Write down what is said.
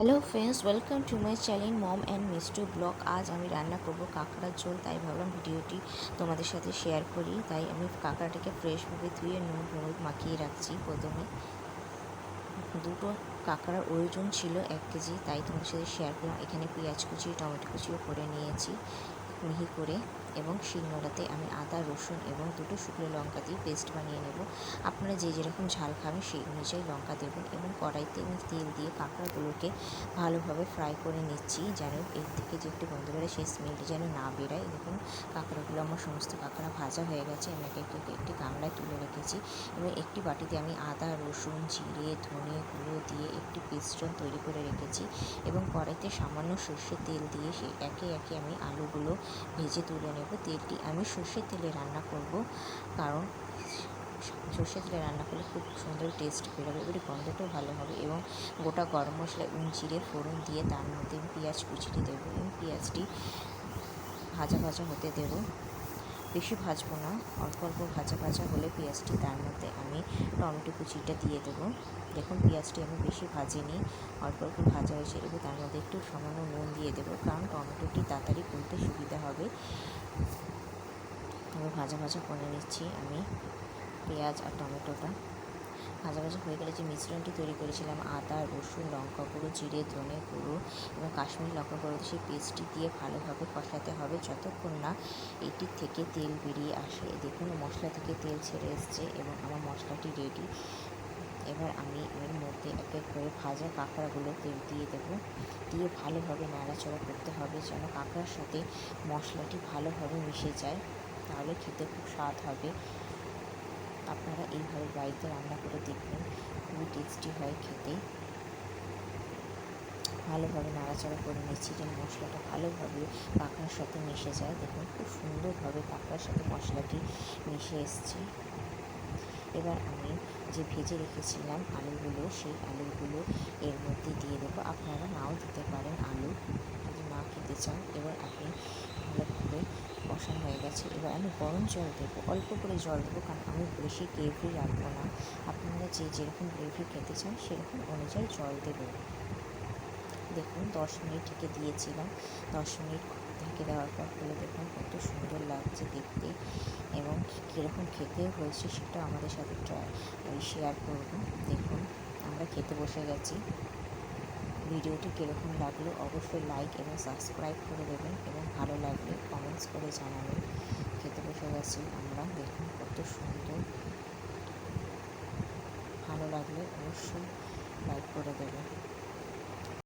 Hello friends, welcome to my channel mom and Mistu blog. আজ আমি রান্না করব কাঁকড়ার ঝোল, তাই ভাবলাম ভিডিওটি তোমাদের সাথে শেয়ার করি। তাই আমি কাঁকড়াটাকে ফ্রেশভাবে ধুয়ে নুন হলুদ মাখিয়ে রাখছি। প্রথমে দুটো কাঁকড়ার ওজন ছিল 1 কেজি, তাই তোমাদের সাথে শেয়ার করলাম। এখানে পেঁয়াজ কুচি টমেটো কুচিও করে নিয়েছি মিহি করে, এবং শিলনোড়াতে আমি আদা রসুন এবং দুটো শুকনো লঙ্কা দিয়ে পেস্ট বানিয়ে নেব। আপনারা যে যেরকম ঝাল খাবেন সেই অনুযায়ী লঙ্কা দেবেন। এবং কড়াইতে আমি তেল দিয়ে কাঁকড়াগুলোকে ভালোভাবে ফ্রাই করে নিচ্ছি, যেন এর থেকে যে একটু গন্ধ বেরোয় সেই স্মেলটি যেন না বেরোয়। দেখুন কাঁকড়াগুলো আমার সমস্ত কাঁকড়া ভাজা হয়ে গেছে। আমি একটি গামলায় তুলে রেখেছি এবং একটি বাটিতে আমি আদা রসুন জিরে ধনে গুঁড়ো দিয়ে একটি পেস্টন তৈরি করে রেখেছি। এবং কড়াইতে সামান্য সর্ষের তেল দিয়ে সেই একে একে আমি আলুগুলো ভেজে তুলে নেব। তেলটি আমি সর্ষের তেলে রান্না করব, কারণ সর্ষের তেলে রান্না করলে খুব সুন্দর টেস্ট বেরোবে, এবারে গন্ধটাও ভালো হবে। এবং গোটা গরম মশলা এবং জিরে ফোড়ন দিয়ে তার মধ্যে পেঁয়াজ কুচিটি দেবো এবং পেঁয়াজটি ভাজা ভাজা হতে দেবো। বেশি ভাজবো না, অল্প অল্প ভাজা ভাজা হলে পেঁয়াজটি তার মধ্যে আমি টমেটো কুচিটা দিয়ে দেবো। দেখুন পেঁয়াজটি আমি বেশি ভাজিনি, অল্প অল্প ভাজা হয়েছে। এবার তার মধ্যে একটু সামান্য নুন দিয়ে দেবো, কারণ টমেটোটি তাড়াতাড়ি গলতে সুবিধা হবে। এবার ভাজা ভাজা করে নিচ্ছি আমি পেঁয়াজ আর টমেটোটা। ভাজা ভাজা হয়ে গেলে যে মিশ্রণটি তৈরি করেছিলাম আদা রসুন লঙ্কা গুঁড়ো জিরে ধনে গুঁড়ো এবং কাশ্মীরি লঙ্কা গুঁড়ো, সেই পেস্টটি দিয়ে ভালোভাবে কষাতে হবে যতক্ষণ না এটির থেকে তেল বেরিয়ে আসে। দেখুন মশলা থেকে তেল ছেড়ে এসছে এবং আমার মশলাটি রেডি। এবার আমি এর মধ্যে এক এক করে ভাজা কাঁকড়াগুলো তেল দিয়ে দেবো, দিয়ে ভালোভাবে নাড়াচাড়া করতে হবে যেন কাঁকড়ার সাথে মশলাটি ভালোভাবে মিশে যায়, তাহলে খেতে খুব স্বাদ হবে। আপনারা এইভাবে বাড়িতে রান্না করে দেখবেন, খুবই টেস্টি হয় খেতে। ভালোভাবে নাড়াচাড়া করে নিচ্ছি যেন মশলাটা ভালোভাবে কাঁকড়ার সাথে মিশে যায়। দেখুন খুব সুন্দরভাবে কাঁকড়ার সাথে মশলাটি মিশে এসছে। এবার আমি যে ভেজে রেখেছিলাম আলুগুলো, সেই আলুগুলো এর মধ্যে দিয়ে দেবো। আপনারা নাও দিতে পারেন আলু, যদি না খেতে চান। এবার আপনি ভালোভাবে কষানো হয়ে গেছে। এবার আমি গরম জল দেবো, অল্প করে জল দেবো, কারণ আমি বেশি গ্রেভি রাখবো না। আপনারা যে যেরকম গ্রেভি খেতে চান সেরকম অনুযায়ী জল দেবেন। দেখুন 10 মিনিট ঢেকে দিয়েছিলাম, 10 মিনিট ঢেকে দেওয়ার পর খুলে দেখুন কত সুন্দর লাগছে দেখতে, এবং কীরকম খেতে হয়েছে সেটা আমাদের সাথে শেয়ার করব। দেখুন আমরা খেতে বসে গেছি। ভিডিওটি কীরকম লাগলো অবশ্যই লাইক এবং সাবস্ক্রাইব করে দেবেন, এবং ভালো লাগলে কমেন্টস করে জানাবেন। খেতে বসে গেছি আমরা, দেখুন কত সুন্দর। ভালো লাগলে অবশ্যই লাইক করে দেবেন।